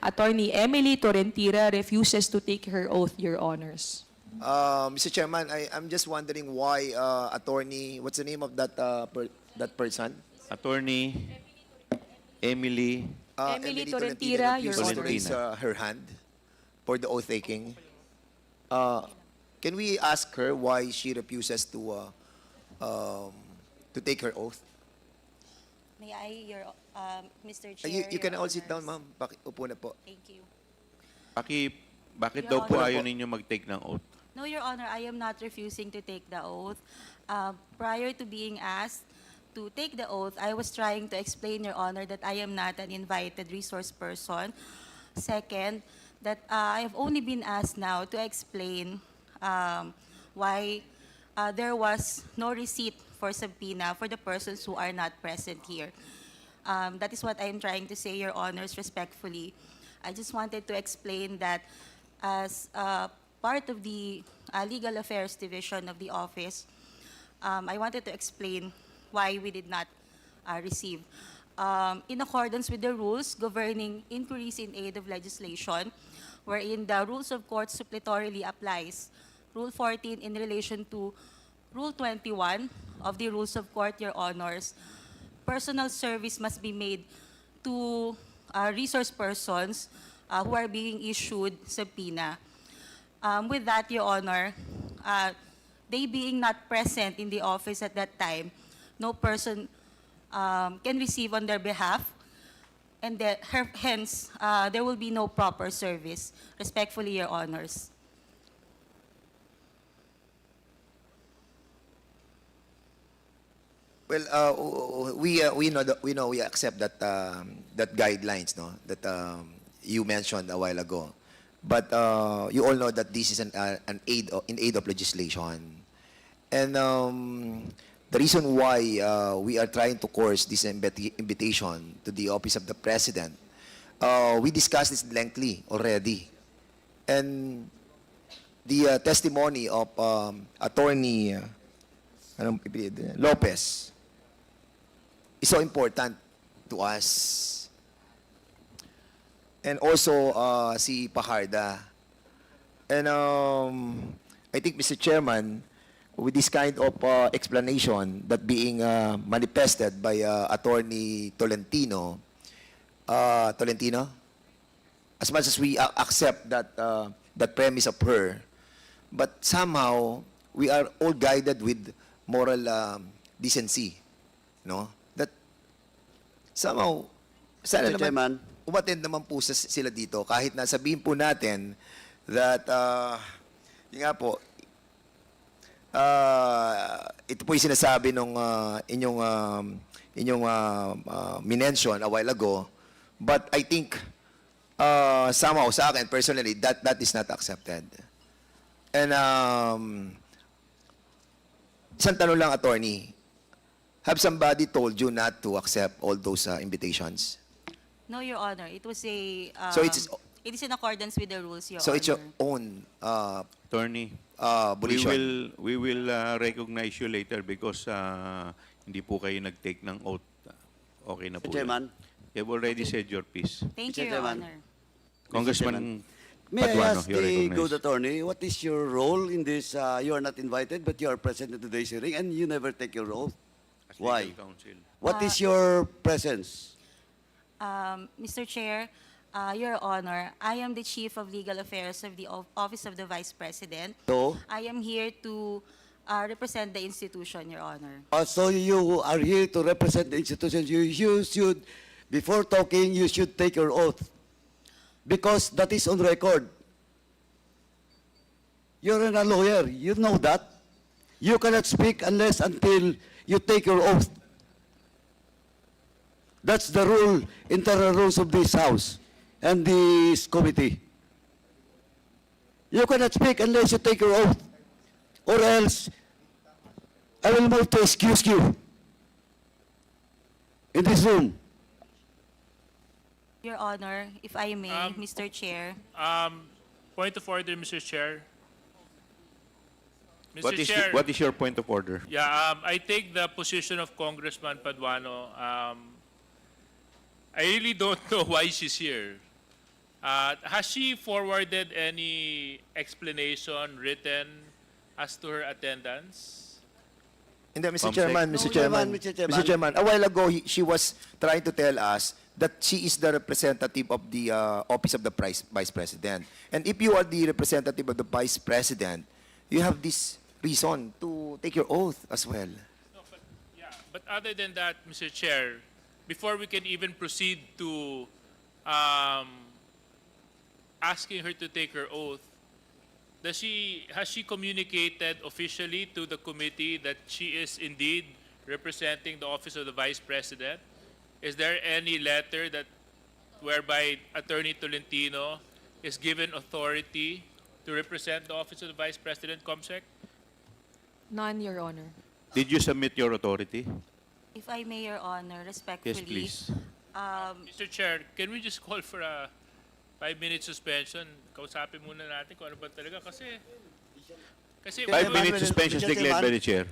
Attorney Emily Torrentira refuses to take her oath, Your Honors. Mr. Chairman, I'm just wondering why attorney, what's the name of that that person? Attorney Emily. Emily Torrentira, Your refuses to Honor. raise her hand for the oath taking. Can we ask her why she refuses to take her oath? May I, Mr. Chair? You can Your all sit down, Honors. ma'am. Upo na po. Thank you. Bakit Your daw po Honor. ayaw ninyo mag-take ng oath? No, Your Honor, I am not refusing to take the oath. Prior to being asked to take the oath, I was trying to explain, Your Honor, that I am not an invited resource person. Second, that I have only been asked now to explain why there was no receipt for subpoena for the persons who are not present here. That is what I am trying to say, Your Honors, respectfully. I just wanted to explain that as part of the Legal Affairs Division of the office, I wanted to explain why we did not receive. In accordance with the rules governing inquiries in aid of legislation, wherein the rules of court suppletorily applies, Rule 14 in relation to Rule 21 of the Rules of Court, Your Honors, personal service must be made to resource persons who are being issued subpoena. With that, Your Honor, they being not present in the office at that time, no person can receive on their behalf, and hence, there will be no proper service. Respectfully, Your Honors. Well, we accept that that guidelines, no, that you mentioned a while ago. But you all know that this is in aid of legislation, and the reason why we are trying to course this invitation to the office of the president, we discussed this lengthily already, and the testimony of Attorney Lopez is so important to us. And also si Pajarda. And I think, Mr. Chairman, with this kind of explanation that being manifested by Attorney Tolentino, as much as we accept that premise of her, but somehow we are all guided with moral decency, no? That somehow, sana Mr. Chairman, umattend naman po sila dito kahit na sabihin po natin that yun nga po, ito po yung sinasabi nung inyong minention a while ago, but I think somehow sa akin personally that is not accepted. And isang tanong lang, attorney, have somebody told you not to accept all those invitations? No, Your Honor. It was a... So it is in accordance with the rules, Your So Honor. it's your own Attorney, volition. we will recognize you later because hindi po kayo nag-take ng oath. Okay na po. Mr. Chairman, You've already said your piece. Thank Mr. you, Your Chairman. Honor. Congressman may I Paduano, ask you're the recognized. good attorney, what is your role in this? You are not invited, but you are present at today's hearing, and you never take your oath. As Why? legal counsel. What is your presence? Mr. Chair, Your Honor, I am the Chief of Legal Affairs of the Office of the Vice President. So, I am here to represent the institution, Your Honor. so you are here to represent the institution. You should, before talking, you should take your oath. Because that is on record. You're a lawyer. You know that. You cannot speak unless until you take your oath. That's the rule, internal rules of this House and this committee. You cannot speak unless you take your oath. Or else, I will move to excuse you in this room. Your Honor, if I may, Mr. Chair. Point of order, Mr. Chair. Mr. What is, Chair, what is your point of order? yeah, I take the position of Congressman Paduano. I really don't know why she's here. Has she forwarded any explanation written as to her attendance? Hindi, Mr. Comsec. Chairman, Mr. No, Chairman, Mr. Chairman. Mr. Chairman, a while ago, she was trying to tell us that she is the representative of the Office of the Vice President. And if you are the representative of the Vice President, you have this reason to take your oath as well. No, but, yeah, but other than that, Mr. Chair, before we can even proceed to asking her to take her oath, has she communicated officially to the committee that she is indeed representing the Office of the Vice President? Is there any letter that whereby Attorney Tolentino is given authority to represent the Office of the Vice President, Comsec? None, Your Honor. Did you submit your authority? If I may, Your Honor, respectfully. Yes, please. Mr. Chair, can we just call for a 5-minute suspension? Kausapin muna natin kung ano ba talaga kasi 5 minutes suspension is declared by the chair.